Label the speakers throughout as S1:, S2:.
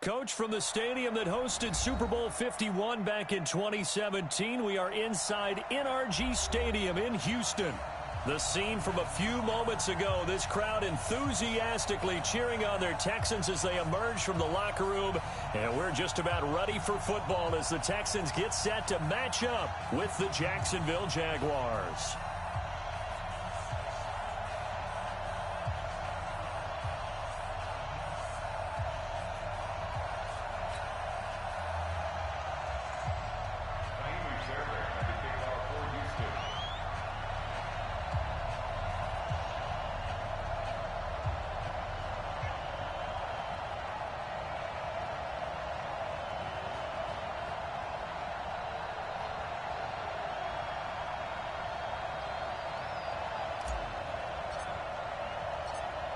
S1: Coach, from the stadium that hosted Super Bowl 51 back in 2017, we are inside NRG Stadium in Houston. The scene from a few moments ago, this crowd enthusiastically cheering on their Texans as they emerge from the locker room. And we're just about ready for football as the Texans get set to match up with the Jacksonville Jaguars.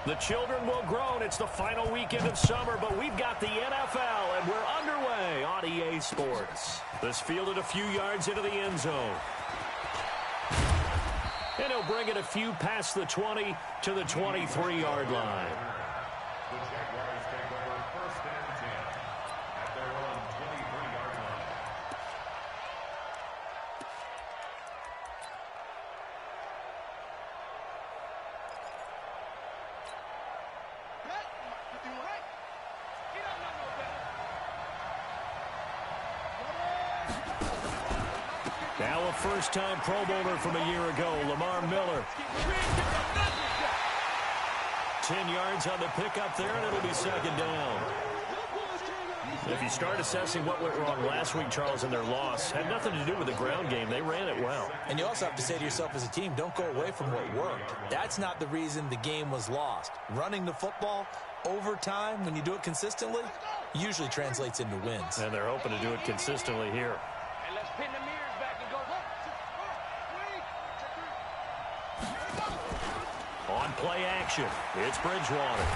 S1: The children will groan. It's the final weekend of summer, but we've got the NFL, and we're underway on EA Sports. This fielded a few yards into the end zone. And he'll bring it a few past the 20 to the 23-yard line.
S2: The Jaguars take over first and 10 at their own 23-yard line.
S1: Now a first-time Pro Bowler from a year ago, Lamar Miller. 10 yards on the pickup there, and it'll be second down. If you start assessing what went wrong last week, Charles, in their loss, had nothing to do with the ground game. They ran it well.
S3: And you also have to say to yourself as a team, don't go away from what worked. That's not the reason the game was lost. Running the football over time, when you do it consistently, usually translates into wins.
S1: And they're hoping to do it consistently here.
S4: And let's pin the mirrors back and go.
S1: On play action, it's Bridgewater.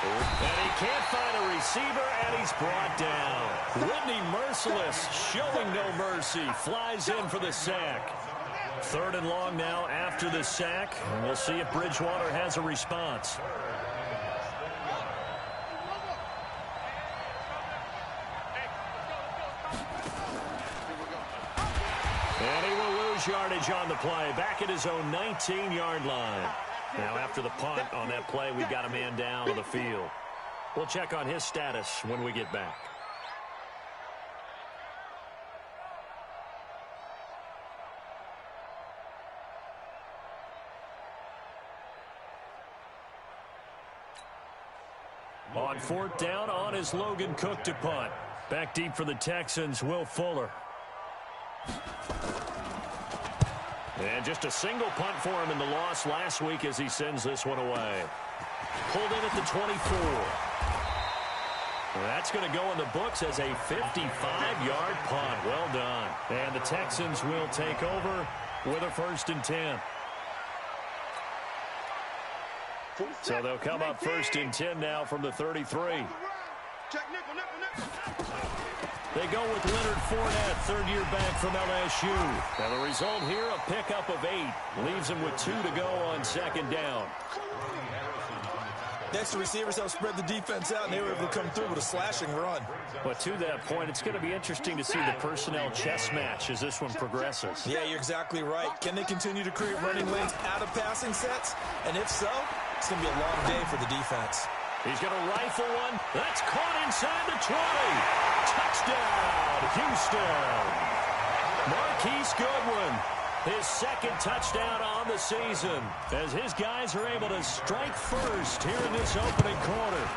S1: And he can't find a receiver, and he's brought down. Whitney Merciless, showing no mercy, flies in for the sack. Third and long now after the sack, and we'll see if Bridgewater has a response. And he will lose yardage on the play, back at his own 19-yard line. Now, after the punt on that play, we've got a man down on the field. We'll check on his status when we get back. On fourth down, on is Logan Cook to punt. Back deep for the Texans, Will Fuller. And just a single punt for him in the loss last week as he sends this one away. Pulled in at the 24. That's going to go in the books as a 55-yard punt. Well done. And the Texans will take over with a 1st and 10. So they'll come up 1st and 10 now from the 33. They go with Leonard Fournette, third-year back from LSU. And the result here, a pickup of 8. Leaves him with 2 to go on second down.
S3: Next, the receivers help spread the defense out, and they were able to come through with a slashing run.
S1: But to that point, it's going to be interesting to see the personnel chess match as this one progresses.
S3: Yeah, you're exactly right. Can they continue to create running lanes out of passing sets? And if so, it's going to be a long day for the defense.
S1: He's going to rifle one. That's caught inside the 20. Touchdown, Houston. Marquise Goodwin, his second touchdown on the season, as his guys are able to strike first here in this opening quarter.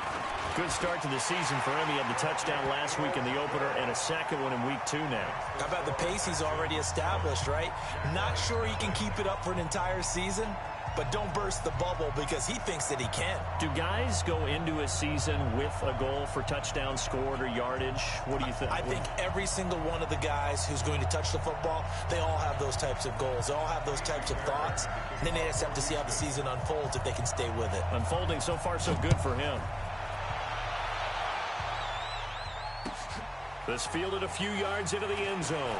S1: Good start to the season for him. He had the touchdown last week in the opener and a second one in week 2 now.
S3: How about the pace he's already established, right? Not sure he can keep it up for an entire season, but don't burst the bubble because he thinks that he can.
S1: Do guys go into a season with a goal for touchdowns scored or yardage? What do you think?
S3: I think every single one of the guys who's going to touch the football, they all have those types of goals. They all have those types of thoughts. And then they just have to see how the season unfolds if they can stay with it.
S1: Unfolding so far so good for him. This fielded a few yards into the end zone.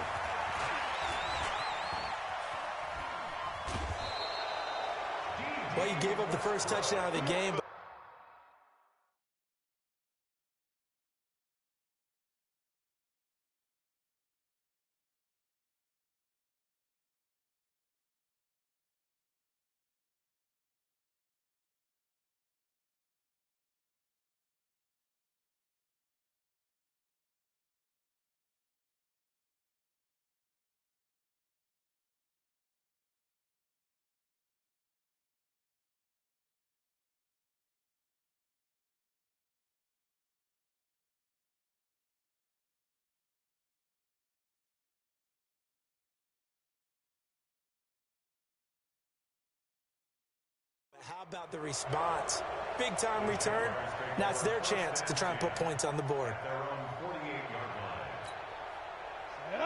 S3: Well, he gave up the first touchdown of the game, How about the response? Big time return. Now it's their chance to try and put points on the board.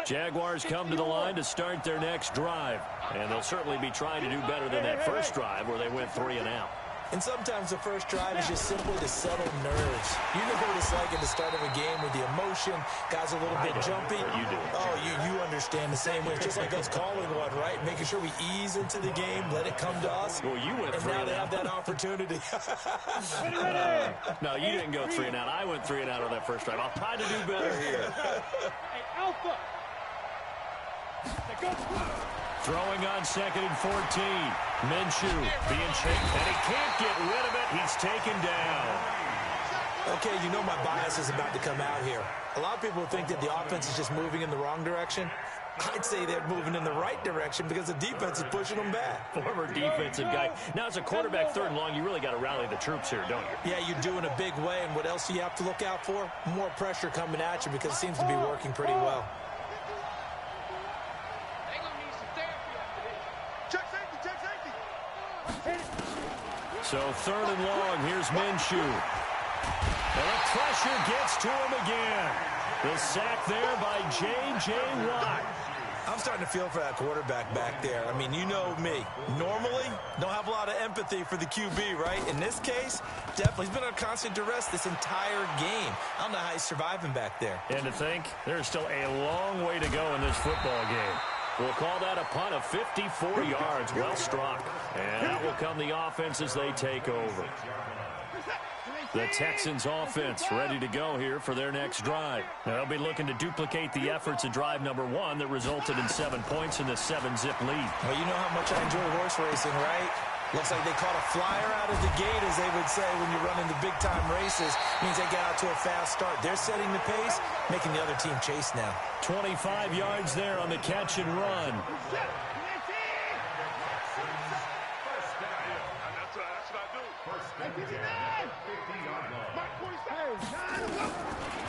S1: Jaguars come to the line to start their next drive. And they'll certainly be trying to do better than that first drive where they went 3 and out.
S3: And sometimes the first drive is just simply to settle nerves. You know what it's like at the start of a game with the emotion, guys a little bit jumpy.
S1: You do.
S3: Oh, you understand the same way. It's just like us calling one, right? Making sure we ease into the game, let it come to us.
S1: Well, you went 3 and out.
S3: And now they have that opportunity.
S1: No, you didn't go 3 and out. I went 3 and out on that first drive. I'll try to do better here.
S4: Hey, Alpha.
S1: Throwing on 2nd and 14. Minshew being chased, and he can't get rid of it. He's taken down.
S3: Okay, you know my bias is about to come out here. A lot of people think that the offense is just moving in the wrong direction. I'd say they're moving in the right direction because the defense is pushing them back.
S1: Former defensive guy. Now, as a quarterback 3rd and long, you really got to rally the troops here, don't you?
S3: Yeah, you do in a big way, and what else do you have to look out for? More pressure coming at you because it seems to be working pretty well.
S1: So 3rd and long, here's Minshew. And the pressure gets to him again. The sack there by J.J. Watt.
S3: I'm starting to feel for that quarterback back there. I mean, you know me. Normally, don't have a lot of empathy for the QB, right? In this case, definitely. He's been on constant duress this entire game. I don't know how he's surviving back there.
S1: And to think, there's still a long way to go in this football game. We'll call that a punt of 54 yards. Well struck. And out will come the offense as they take over. The Texans offense ready to go here for their next drive. Now, they'll be looking to duplicate the efforts of drive number 1 that resulted in 7 points in the 7-zip lead.
S3: Well, you know how much I enjoy horse racing, right? Looks like they caught a flyer out of the gate, as they would say when you're running the big-time races. Means they get out to a fast start. They're setting the pace, making the other team chase now.
S1: 25 yards there on the catch and run.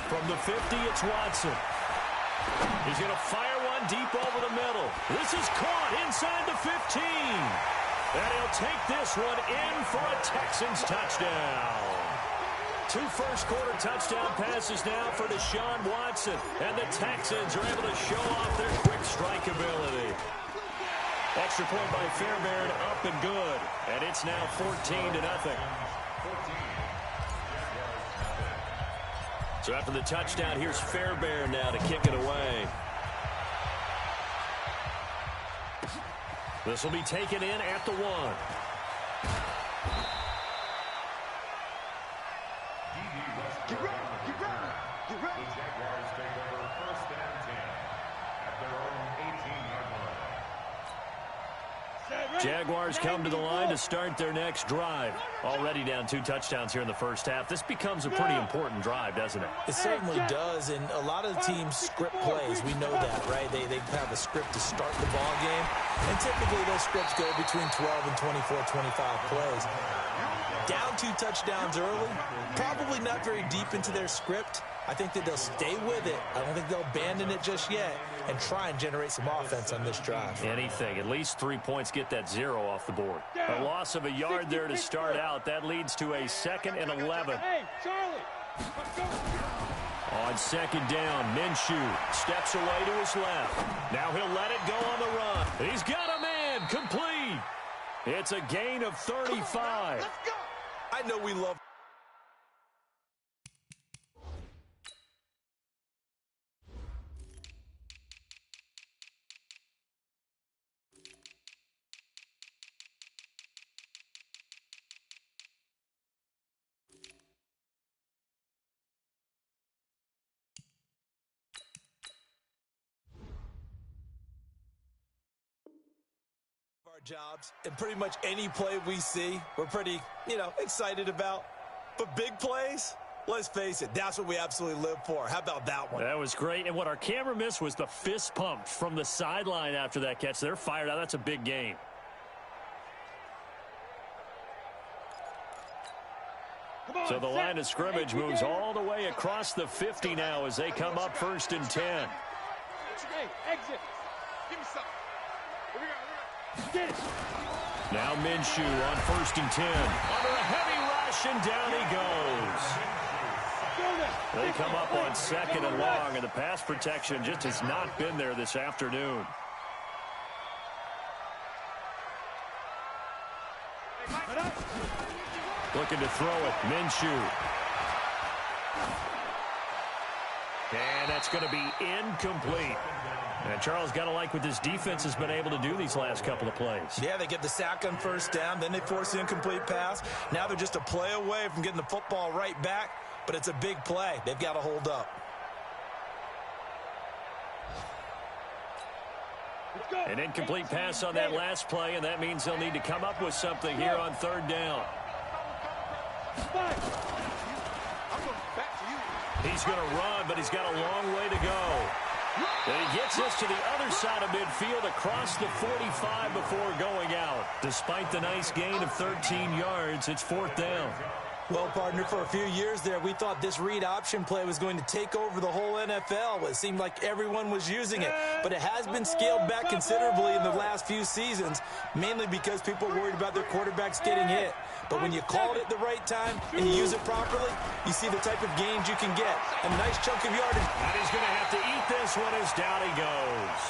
S1: From the 50, it's Watson. He's going to fire one deep over the middle. This is caught inside the 15. And he'll take this one in for a Texans touchdown. 2 first-quarter touchdown passes now for Deshaun Watson. And the Texans are able to show off their quick strike ability. Extra point by Fairbairn, up and good. And it's now 14-0. So after the touchdown, here's Fairbairn now to kick it away. This will be taken in at the 1.
S2: Get ready. The Jaguars take over 1st and 10 at their own 18-yard line.
S1: Jaguars come to the line to start their next drive. Already down 2 touchdowns here in the first half. This becomes a pretty important drive, doesn't it?
S3: It certainly does, and a lot of the teams script plays. We know that, right? They have a script to start the ball game, and typically those scripts go between 12 and 24, 25 plays. Down 2 touchdowns early, probably not very deep into their script. I think that they'll stay with it. I don't think they'll abandon it just yet and try and generate some offense on this drive.
S1: Anything. At least 3 points, get that 0 off the board. A loss of a yard there to start out. That leads to a 2nd and 11.
S4: Hey, Charlie. Let's go.
S1: On 2nd down, Minshew steps away to his left. Now he'll let it go on the run. He's got a man. Complete. It's a gain of 35.
S3: Let's go. I know we love jobs, and pretty much any play we see, we're pretty, excited about. But big plays, let's face it, that's what we absolutely live for. How about that one?
S1: That was great. And what our camera missed was the fist pump from the sideline after that catch. They're fired out. That's a big game. So the line of scrimmage moves all the way across the 50 now as they come up 1st and 10.
S4: Hey, exit. Give me something. Get it.
S1: Now Minshew on 1st and 10. Under a heavy rush, and down he goes. They come up on 2nd and long, and the pass protection just has not been there this afternoon. Looking to throw it. Minshew. And that's going to be incomplete. And Charles, got to like what this defense has been able to do these last couple of plays.
S3: Yeah, they get the sack on 1st down, then they force the incomplete pass. Now they're just a play away from getting the football right back, but it's a big play. They've got to hold up.
S1: An incomplete pass on that last play, and that means they'll need to come up with something here on 3rd down. He's going to run, but he's got a long way to go. And he gets us to the other side of midfield across the 45 before going out. Despite the nice gain of 13 yards, it's 4th down.
S3: Well, partner, for a few years there, we thought this read option play was going to take over the whole NFL. It seemed like everyone was using it, but it has been scaled back considerably in the last few seasons, mainly because people are worried about their quarterbacks getting hit. But when you call it at the right time and you use it properly, you see the type of gains you can get. A nice chunk of yardage.
S1: And he's going to have to eat this one as down he goes.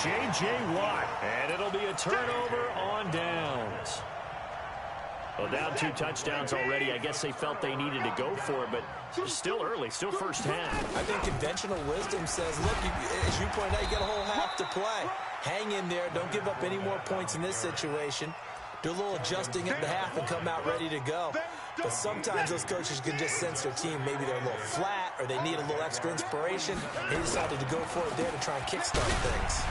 S1: J.J. Watt, and it'll be a turnover on downs. Well, down 2 touchdowns already. I guess they felt they needed to go for it, but it's still early, still first half.
S3: I think conventional wisdom says, look, as you point out, you got a whole half to play. Hang in there. Don't give up any more points in this situation. Do a little adjusting at the half and come out ready to go. But sometimes those coaches can just sense their team. Maybe they're a little flat or they need a little extra inspiration. They decided to go for it there to try and kickstart things.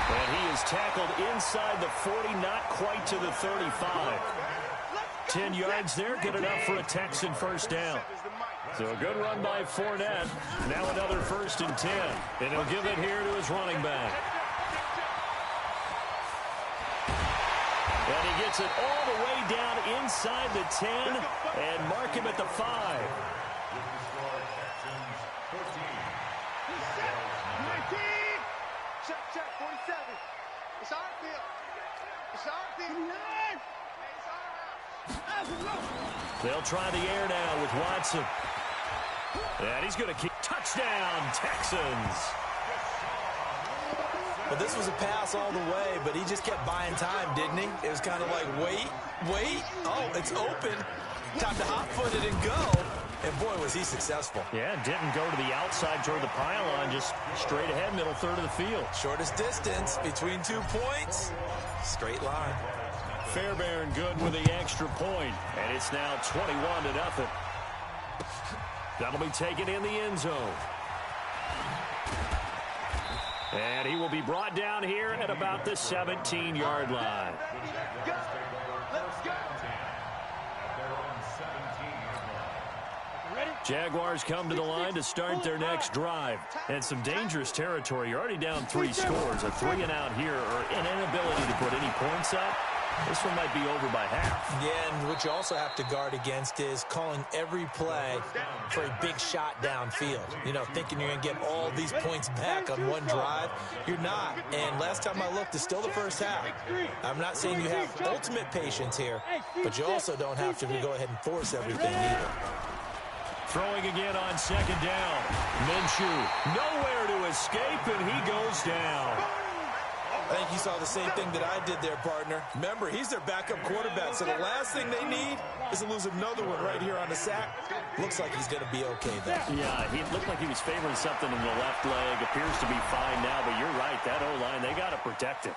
S1: And he is tackled inside the 40, not quite to the 35. 10 yards there, good enough for a Texan 1st down. So a good run by Fournette. Now another 1st and 10. And he'll give it here to his running back. And he gets it all the way down inside the 10 and mark him at the 5.
S4: Check, 47. It's our field. It's our field.
S1: They'll try the air now with Watson. And he's going to keep touchdown, Texans.
S3: Well, this was a pass all the way, but he just kept buying time, didn't he? It was kind of like, wait. Oh, it's open. Time to hot-foot it and go. And, boy, was he successful.
S1: Yeah, didn't go to the outside toward the pylon, just straight ahead, middle third of the field.
S3: Shortest distance between 2 points. Straight line.
S1: Fairbairn good with the extra point, and it's now 21-0. That'll be taken in the end zone. And he will be brought down here at about the 17-yard line. Jaguars come to the line to start their next drive. And some dangerous territory. You're already down 3 scores. A 3-and-out here or an inability to put any points up. This one might be over by half.
S3: Yeah, and what you also have to guard against is calling every play for a big shot downfield. You know, thinking you're going to get all these points back on one drive. You're not. And last time I looked, it's still the first half. I'm not saying you have ultimate patience here, but you also don't have to go ahead and force everything either.
S1: Throwing again on 2nd down. Minshew nowhere to escape, and he goes down.
S3: I think you saw the same thing that I did there, partner. Remember, he's their backup quarterback, so the last thing they need is to lose another one right here on the sack. Looks like he's going to be okay there.
S1: Yeah, he looked like he was favoring something in the left leg. Appears to be fine now, but you're right. That O-line, they got to protect it.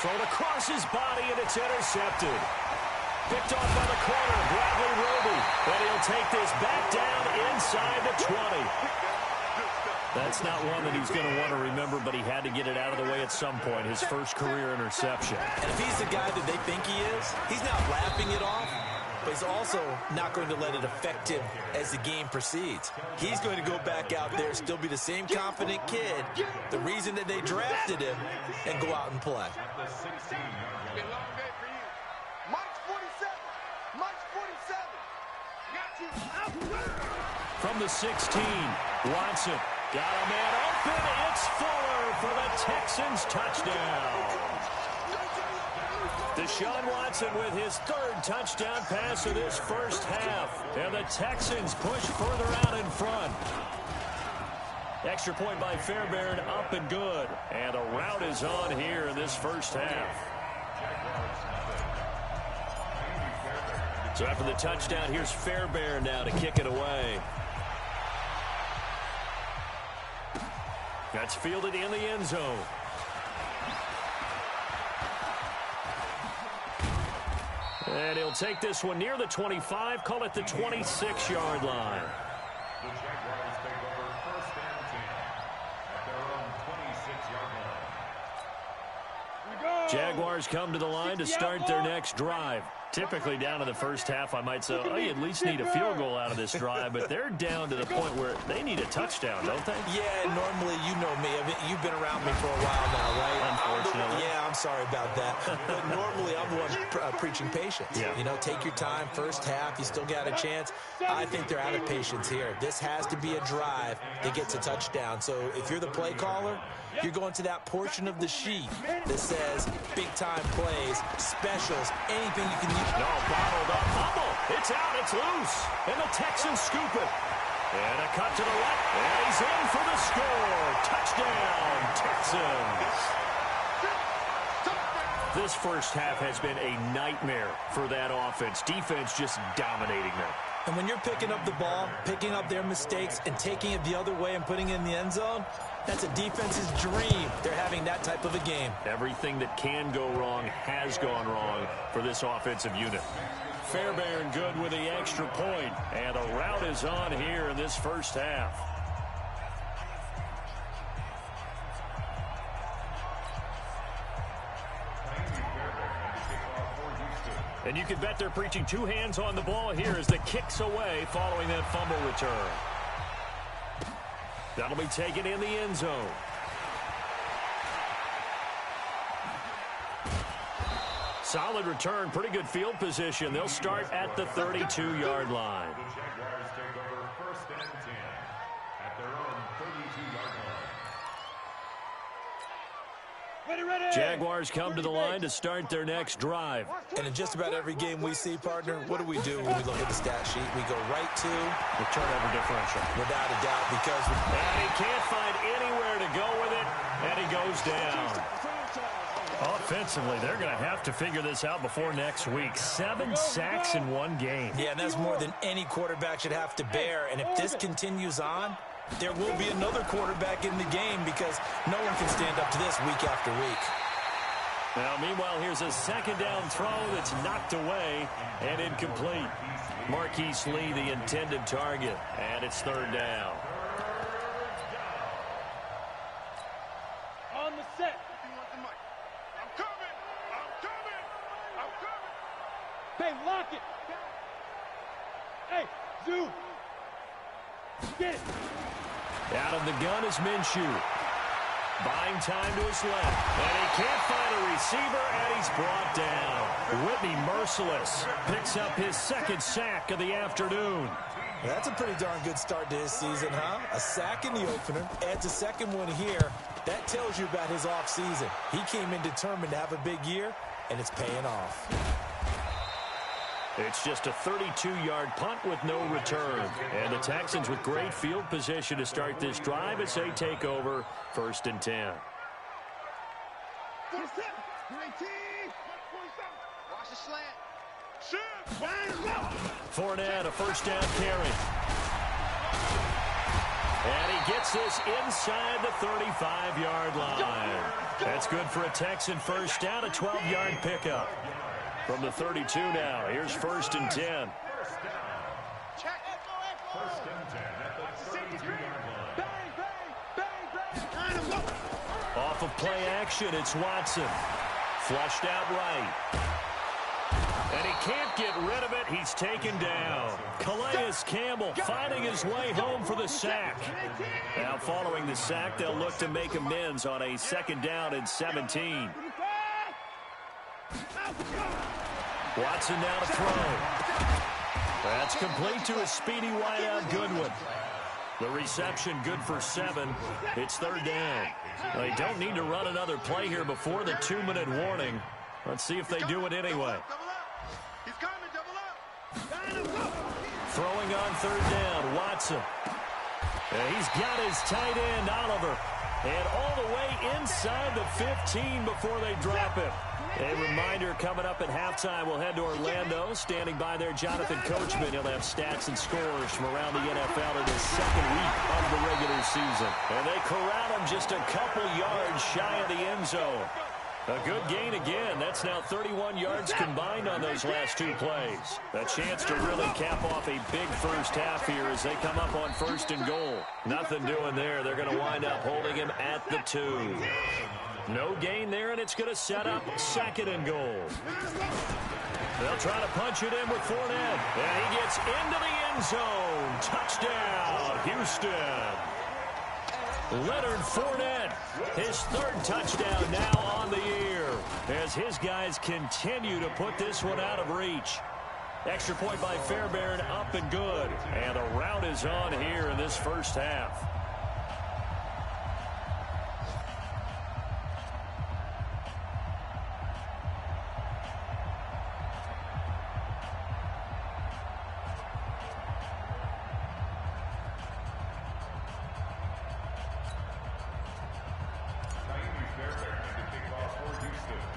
S1: Thrown across his body, and it's intercepted. Picked off by the corner, Bradley Roby. But he'll take this back down inside the 20. That's not one that he's going to want to remember, but he had to get it out of the way at some point. His first career interception.
S3: And if he's the guy that they think he is, he's not laughing it off, but he's also not going to let it affect him as the game proceeds. He's going to go back out there, still be the same confident kid, the reason that they drafted him, and go out and play.
S1: From the 16, Watson Got a man open. It's Fuller for the Texans touchdown. Deshaun Watson with his third touchdown pass of this first half. And the Texans push further out in front. Extra point by Fairbairn, up and good. And a rout is on here in this first half. So after the touchdown, here's Fairbairn now to kick it away. That's fielded in the end zone. And he'll take this one near the 25, call it the 26-yard line.
S2: The Jaguars take over first and 10 at their own 26-yard line.
S1: Jaguars come to the line to start their next drive. Typically down in the first half, I might say, oh, you at least need a field goal out of this drive, but they're down to the point where they need a touchdown, don't they?
S3: Yeah, normally, you know me. I mean, you've been around me for a while now, right?
S1: Unfortunately.
S3: Yeah, I'm sorry about that. But normally, I'm the one preaching patience.
S1: Yeah.
S3: You know, take your time. First half, you still got a chance. I think they're out of patience here. This has to be a drive that gets a touchdown. So if you're the play caller, you're going to that portion of the sheet that says big-time plays, specials, anything you can use.
S1: No, bottled up. Fumble. It's out. It's loose. And the Texans scoop it. And a cut to the right. And he's in for the score. Touchdown, Texans. This first half has been a nightmare for that offense. Defense just dominating them.
S3: And when you're picking up the ball, picking up their mistakes, and taking it the other way and putting it in the end zone, that's a defense's dream. They're having that type of a game.
S1: Everything that can go wrong has gone wrong for this offensive unit. Fairbairn good with the extra point. And a rout is on here in this first half. And you can bet they're preaching two hands on the ball here as the kick's away following that fumble return. That'll be taken in the end zone. Solid return, pretty good field position. They'll start at the 32-yard line.
S2: The Jaguars take over first and 10 at their own 32-yard line.
S1: Jaguars come to the line to start their next drive.
S3: And in just about every game we see, partner, what do we do when we look at the stat sheet? We go right to
S1: the turnover differential.
S3: Without a doubt, because
S1: and he can't find anywhere to go with it, and he goes down. Offensively, they're going to have to figure this out before next week. 7 sacks in one game.
S3: Yeah, and that's more than any quarterback should have to bear. And if this continues on, there will be another quarterback in the game because no one can stand up to this week after week.
S1: Now, meanwhile, here's a second down throw that's knocked away and incomplete. Marquise Lee, the intended target, and it's third down.
S4: On the set. I'm coming. I'm coming. I'm coming. Hey, lock it. Hey, Zoo. Get it.
S1: Out of the gun is Minshew. Buying time to his left. And he can't find a receiver, and he's brought down. Whitney Merciless picks up his second sack of the afternoon.
S3: That's a pretty darn good start to his season, huh? A sack in the opener, adds a second one here. That tells you about his offseason. He came in determined to have a big year, and it's paying off.
S1: It's just a 32-yard punt with no return. And the Texans with great field position to start this drive as they take over first and 10.
S4: Watch the slant.
S1: Fournette, a first down carry. And he gets this inside the 35-yard line. That's good for a Texan first down, a 12-yard pickup. From the 32 now, here's first and 10.
S2: First and 10 at the 32-yard line.
S1: Off of play action, it's Watson. Flushed out right. And he can't get rid of it. He's taken down. Calais Campbell finding his way home for the sack. Now following the sack, they'll look to make amends on a second down and 17. Watson now to throw. That's complete to a speedy wideout Goodwin. The reception good for 7. It's third down. They don't need to run another play here before the 2-minute warning. Let's see if they do it anyway.
S4: He's coming, double up.
S1: Throwing on third down, Watson. And he's got his tight end, Oliver. And all the way inside the 15 before they drop him. A reminder, coming up at halftime, we'll head to Orlando. Standing by there, Jonathan Coachman. He'll have stats and scores from around the NFL in the second week of the regular season. And they corral him just a couple yards shy of the end zone. A good gain again. That's now 31 yards combined on those last 2 plays. A chance to really cap off a big first half here as they come up on 1st and goal. Nothing doing there. They're going to wind up holding him at the 2. No gain there, and it's going to set up 2nd and goal. They'll try to punch it in with Fournette. And he gets into the end zone. Touchdown, Houston. Leonard Fournette, his 3rd touchdown now on the year as his guys continue to put this one out of reach. Extra point by Fairbairn, up and good. And the rout is on here in this first half.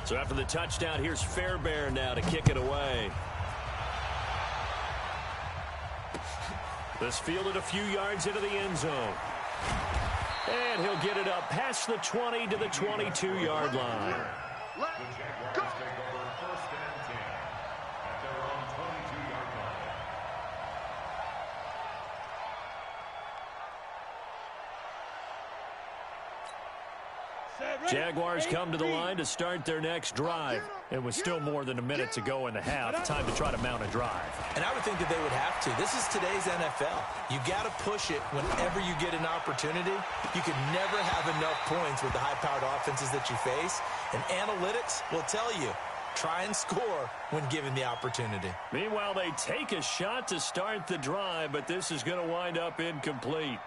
S1: So after the touchdown, here's Fairbairn now to kick it away. This fielded a few yards into the end zone. And he'll get it up past the 20 to the 22-yard line. Jaguars come to the line to start their next drive. It was still more than a minute to go in the half. Time to try to mount a drive.
S3: And I would think that they would have to. This is today's NFL. You got to push it whenever you get an opportunity. You can never have enough points with the high-powered offenses that you face. And analytics will tell you, try and score when given the opportunity.
S1: Meanwhile, they take a shot to start the drive, but this is going to wind up incomplete.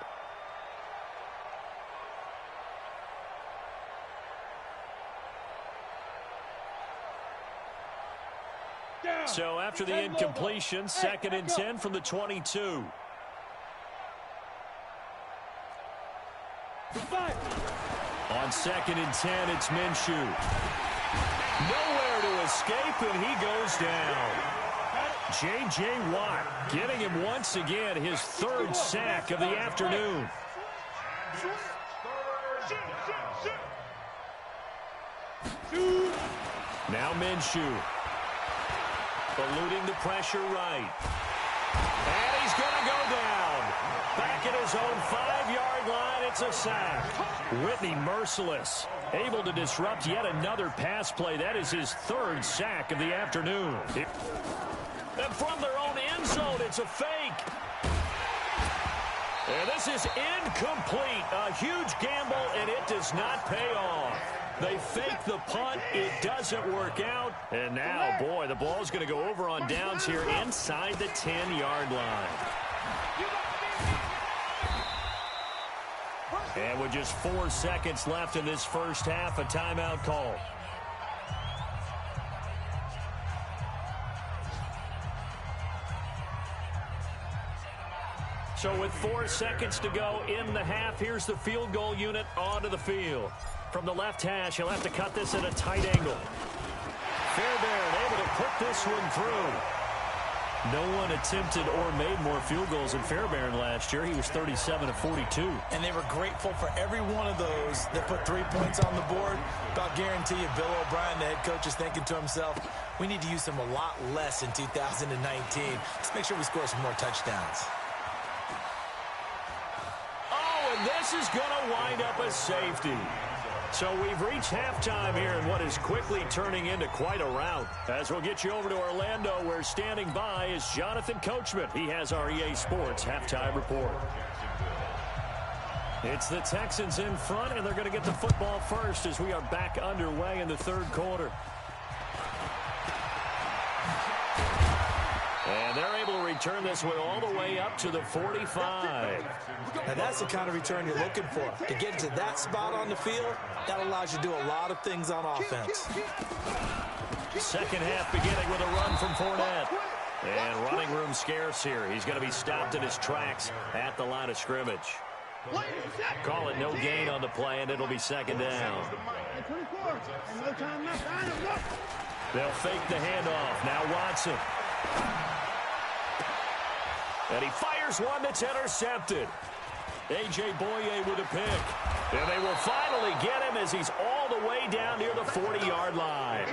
S1: So after the incompletion, 2nd and 10 from the 22. On 2nd and 10, it's Minshew. Nowhere to escape, and he goes down. J.J. Watt getting him once again his 3rd sack of the afternoon. Now Minshew. Eluding the pressure right. And he's going to go down. Back at his own 5-yard line, it's a sack. Whitney merciless. Able to disrupt yet another pass play. That is his 3rd sack of the afternoon. And from their own end zone, it's a fake. And this is incomplete. A huge gamble, and it does not pay off. They fake the punt. It doesn't work out. And now, boy, the ball's going to go over on downs here inside the 10-yard line. And with just 4 seconds left in this first half, a timeout call. So with 4 seconds to go in the half, here's the field goal unit onto the field. From the left hash, he'll have to cut this at a tight angle. Fairbairn able to put this one through. No one attempted or made more field goals than Fairbairn last year. He was 37 of 42.
S3: And they were grateful for every one of those that put 3 points on the board. But I'll guarantee you, Bill O'Brien, the head coach, is thinking to himself, we need to use them a lot less in 2019. Let's make sure we score some more touchdowns.
S1: Oh, and this is going to wind up a safety. So we've reached halftime here in what is quickly turning into quite a rout. As we'll get you over to Orlando, where standing by is Jonathan Coachman. He has our EA Sports halftime report. It's the Texans in front, and they're going to get the football first as we are back underway in the third quarter. And they're able to return this one all the way up to the 45.
S3: Now, that's the kind of return you're looking for. To get to that spot on the field, that allows you to do a lot of things on offense.
S1: Second half beginning with a run from Fournette. And running room scarce here. He's going to be stopped in his tracks at the line of scrimmage. Call it no gain on the play, and it'll be second down. They'll fake the handoff. Now Watson. And he fires one that's intercepted. A.J. Boye with a pick. And they will finally get him as he's all the way down near the 40-yard line.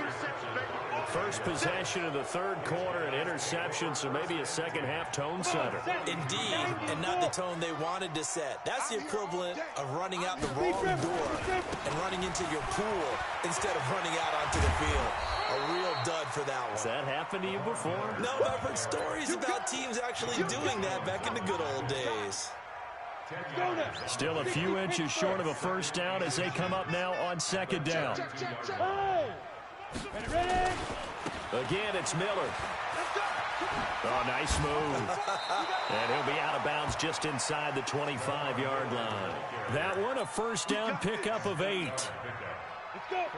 S1: First possession of the third quarter, an interception, so maybe a second-half tone setter.
S3: Indeed, and not the tone they wanted to set. That's the equivalent of running out the wrong door and running into your pool instead of running out onto the field. A real dud for that one.
S1: Has that happened to you before?
S3: No, I've heard stories about teams actually doing that back in the good old days.
S1: Still a few inches short of a first down as they come up now on second down. Again, it's Miller. Oh, nice move. And he'll be out of bounds just inside the 25-yard line. That one, a first down pickup of 8.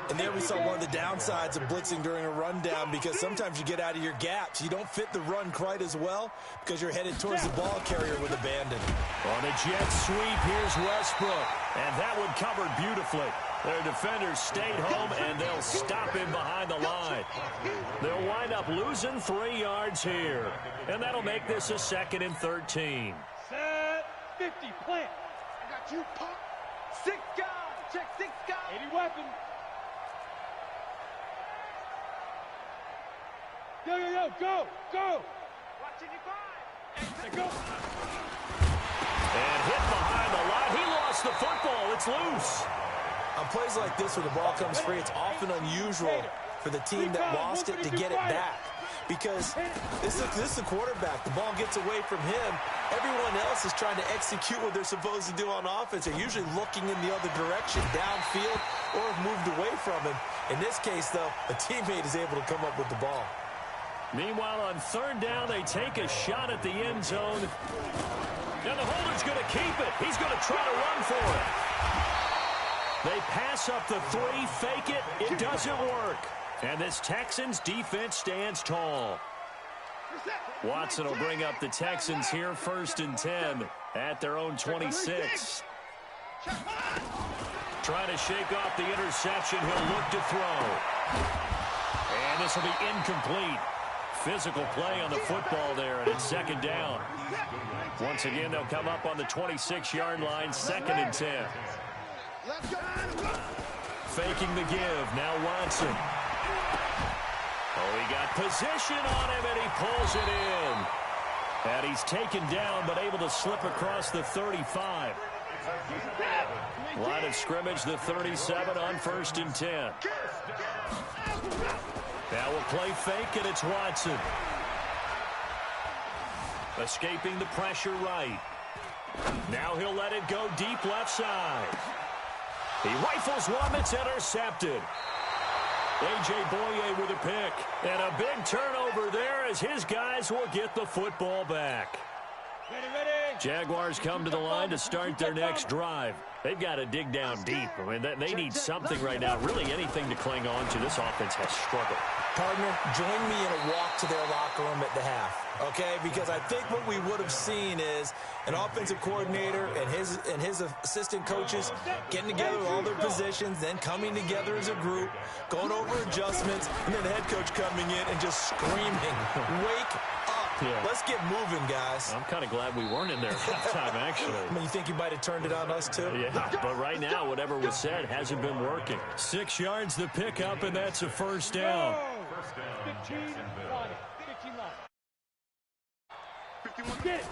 S3: And there we saw one of the downsides of blitzing during a rundown, because sometimes you get out of your gaps. You don't fit the run quite as well because you're headed towards the ball carrier with abandon.
S1: On the jet sweep, here's Westbrook. And that one covered beautifully. Their defenders stayed home, and they'll him behind the line. They'll wind up losing 3 yards here. And that'll make this a 2nd and 13.
S5: Set 50, plant.
S4: I got you, punk.
S5: 6 guys. Check 6 guys. 80 weapons. Yo, go.
S4: Watching you five.
S5: Go.
S1: And hit behind the line. He lost the football. It's loose.
S3: On plays like this where the ball comes free, it's often unusual for the team that lost it to get it back. Because this is the quarterback. The ball gets away from him. Everyone else is trying to execute what they're supposed to do on offense. They're usually looking in the other direction, downfield, or have moved away from him. In this case, though, a teammate is able to come up with the ball.
S1: Meanwhile, on third down, they take a shot at the end zone. And the holder's going to keep it. He's going to try to run for it. They pass up the 3, fake it. It doesn't work. And this Texans defense stands tall. Watson will bring up the Texans here, 1st and 10 at their own 26. Trying to shake off the interception. He'll look to throw. And this will be incomplete. Physical play on the football there, and it's 2nd down. Once again, they'll come up on the 26-yard line, 2nd and 10. Faking the give. Now Watson. Oh, he got position on him, and he pulls it in. And he's taken down, but able to slip across the 35. Line of scrimmage, the 37 on 1st and 10. Now we'll play fake, and it's Watson. Escaping the pressure right. Now he'll let it go deep left side. He rifles one that's intercepted. A.J. Boye with a pick. And a big turnover there as his guys will get the football back.
S5: Ready.
S1: Jaguars come to the line to start their next drive. They've got to dig down deep. I mean, they need something right now, really anything to cling on to. This offense has struggled.
S3: Partner, join me in a walk to their locker room at the half, okay? Because I think what we would have seen is an offensive coordinator and his assistant coaches getting together with all their positions, then coming together as a group, going over adjustments, and then the head coach coming in and just screaming, "Wake up.
S1: Yeah.
S3: Let's get moving, guys."
S1: I'm kind of glad we weren't in there at halftime, actually.
S3: I mean, you think you might have turned it on us, too?
S1: Yeah, but right now, whatever was said hasn't been working. 6 yards the pickup, and that's a first down.
S5: 15 line. 15 line. 51. Get it.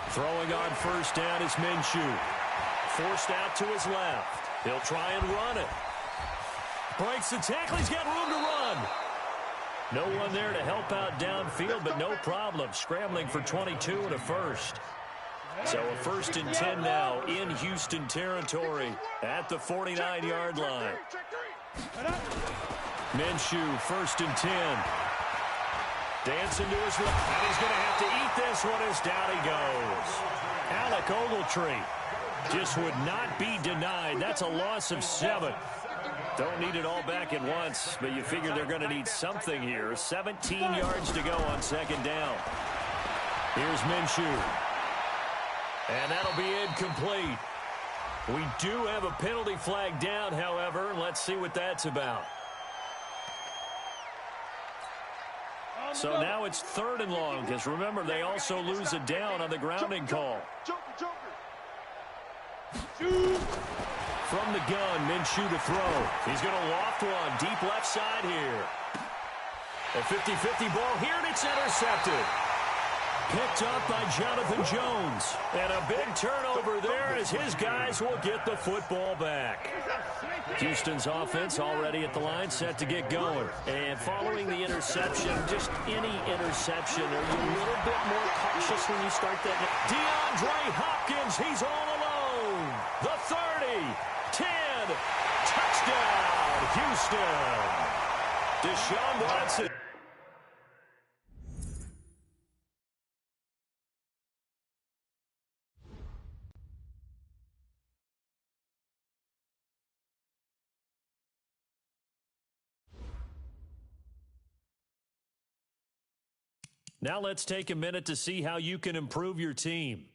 S1: Throwing on first down is Minshew. Forced out to his left. He'll try and run it. Breaks the tackle. He's got room to run. No one there to help out downfield, but no problem. Scrambling for 22 and a first. So a 1st and 10 now in Houston territory at the 49-yard line. Minshew, 1st and 10. Dancing to his left. And he's going to have to eat this one as down he goes. Alec Ogletree just would not be denied. That's a loss of 7. Don't need it all back at once, but you figure they're going to need something here. 17 yards to go on second down. Here's Minshew. And that'll be incomplete. We do have a penalty flag down, however. Let's see what that's about. So now it's 3rd and long, because remember, they also lose a down on the grounding call. From the gun, Minshew to throw. He's going to loft one deep left side here. A 50-50 ball here, and it's intercepted. Picked up by Jonathan Jones. And a big turnover there as his guys will get the football back. Houston's offense already at the line, set to get going. And following the interception, just any interception, are you a little bit more cautious when you start that? DeAndre Hopkins, he's all alone. The 30, 10, touchdown, Houston. Deshaun Watson. Now let's take a minute to see how you can improve your team.